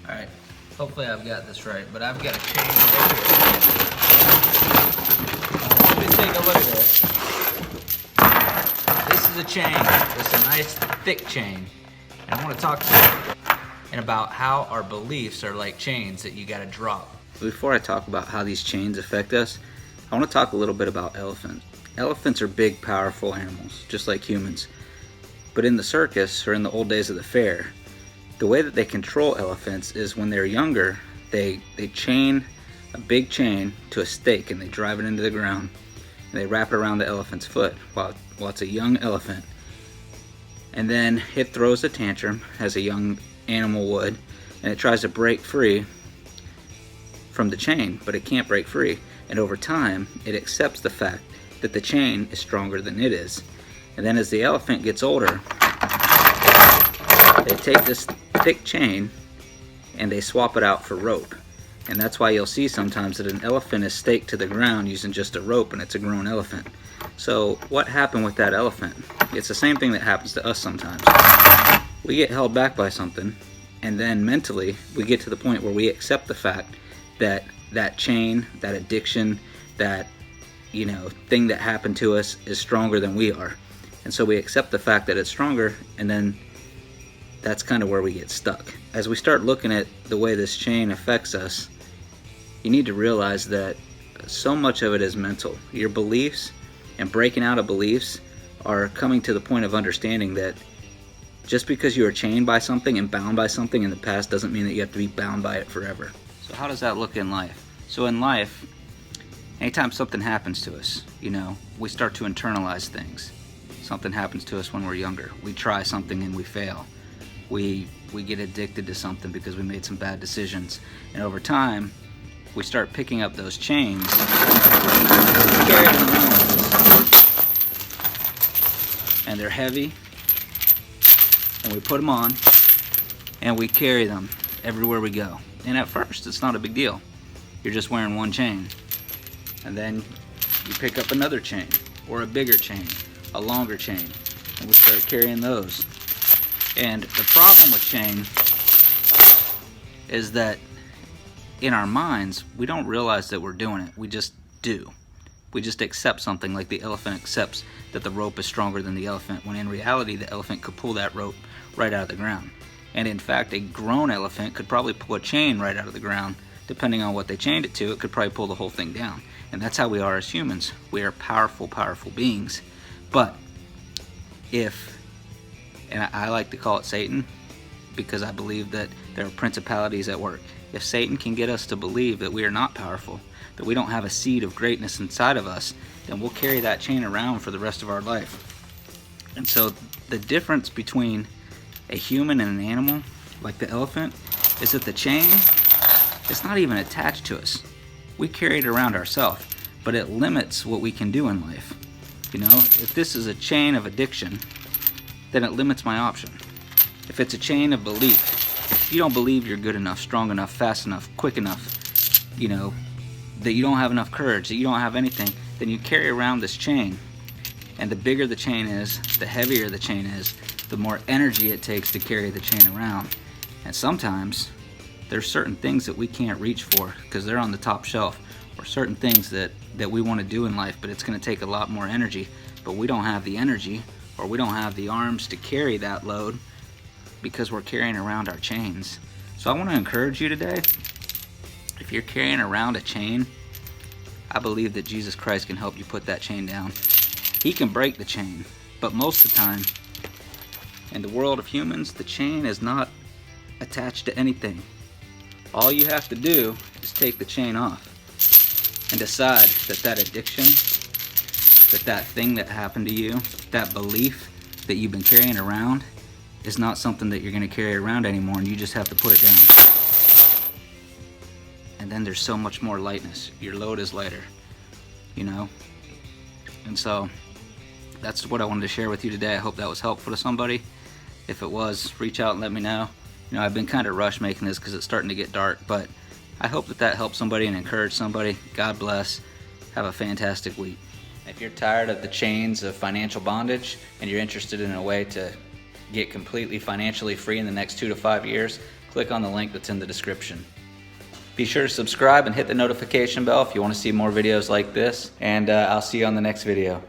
Alright, hopefully I've got this right, but I've got a chain right here. Let me take a look at this. This is a chain. It's a nice thick chain. And I want to talk to you about how our beliefs are like chains that you got to drop. Before I talk about how these chains affect us, I want to talk a little bit about elephants. Elephants are big, powerful animals, just like humans. But in the circus, or in the old days of the fair, the way that they control elephants is when they're younger, they chain a big chain to a stake and they drive it into the ground. And they wrap it around the elephant's foot while it's a young elephant. And then it throws a tantrum, as a young animal would, and it tries to break free from the chain, but it can't break free. And over time, it accepts the fact that the chain is stronger than it is. And then as the elephant gets older, they take this thick chain and they swap it out for rope. And that's why you'll see sometimes that an elephant is staked to the ground using just a rope, and it's a grown elephant. So what happened with that elephant? It's the same thing that happens to us sometimes. We get held back by something, and then mentally we get to the point where we accept the fact that that chain, that addiction, that thing that happened to us is stronger than we are. And so we accept the fact that it's stronger, and then that's kind of where we get stuck. As we start looking at the way this chain affects us, you need to realize that so much of it is mental. Your beliefs and breaking out of beliefs are coming to the point of understanding that just because you are chained by something and bound by something in the past doesn't mean that you have to be bound by it forever. So how does that look in life? So in life, anytime something happens to us, we start to internalize things. Something happens to us when we're younger. We try something and we fail. We get addicted to something because we made some bad decisions. And over time, we start picking up those chains, carrying them around, and they're heavy, and we put them on, and we carry them everywhere we go. And at first, it's not a big deal. You're just wearing one chain. And then you pick up another chain, or a bigger chain, a longer chain, and we start carrying those. And the problem with chain is that in our minds, we don't realize that we're doing it. We just do. We just accept something, like the elephant accepts that the rope is stronger than the elephant, when in reality, the elephant could pull that rope right out of the ground. And in fact, a grown elephant could probably pull a chain right out of the ground. Depending on what they chained it to, it could probably pull the whole thing down. And that's how we are as humans. We are powerful, powerful beings. But and I like to call it Satan, because I believe that there are principalities at work. If Satan can get us to believe that we are not powerful, that we don't have a seed of greatness inside of us, then we'll carry that chain around for the rest of our life. And so the difference between a human and an animal, like the elephant, is that the chain, it's not even attached to us. We carry it around ourselves, but it limits what we can do in life. If this is a chain of addiction, then it limits my option. If it's a chain of belief, if you don't believe you're good enough, strong enough, fast enough, quick enough, that you don't have enough courage, that you don't have anything, then you carry around this chain. And the bigger the chain is, the heavier the chain is, the more energy it takes to carry the chain around. And sometimes there's certain things that we can't reach for because they're on the top shelf, or certain things that we want to do in life, but it's going to take a lot more energy, but we don't have the energy, or we don't have the arms to carry that load because we're carrying around our chains. So I want to encourage you today, if you're carrying around a chain, I believe that Jesus Christ can help you put that chain down. He can break the chain, but most of the time, in the world of humans, the chain is not attached to anything. All you have to do is take the chain off and decide that addiction, that thing that happened to you, that belief that you've been carrying around is not something that you're going to carry around anymore, and you just have to put it down. And then there's so much more lightness. Your load is lighter, And so that's what I wanted to share with you today. I hope that was helpful to somebody. If it was, reach out and let me know. I've been kind of rushed making this because it's starting to get dark, but I hope that helps somebody and encourage somebody. God bless. Have a fantastic week. If you're tired of the chains of financial bondage and you're interested in a way to get completely financially free in the next 2 to 5 years, click on the link that's in the description. Be sure to subscribe and hit the notification bell if you want to see more videos like this, and I'll see you on the next video.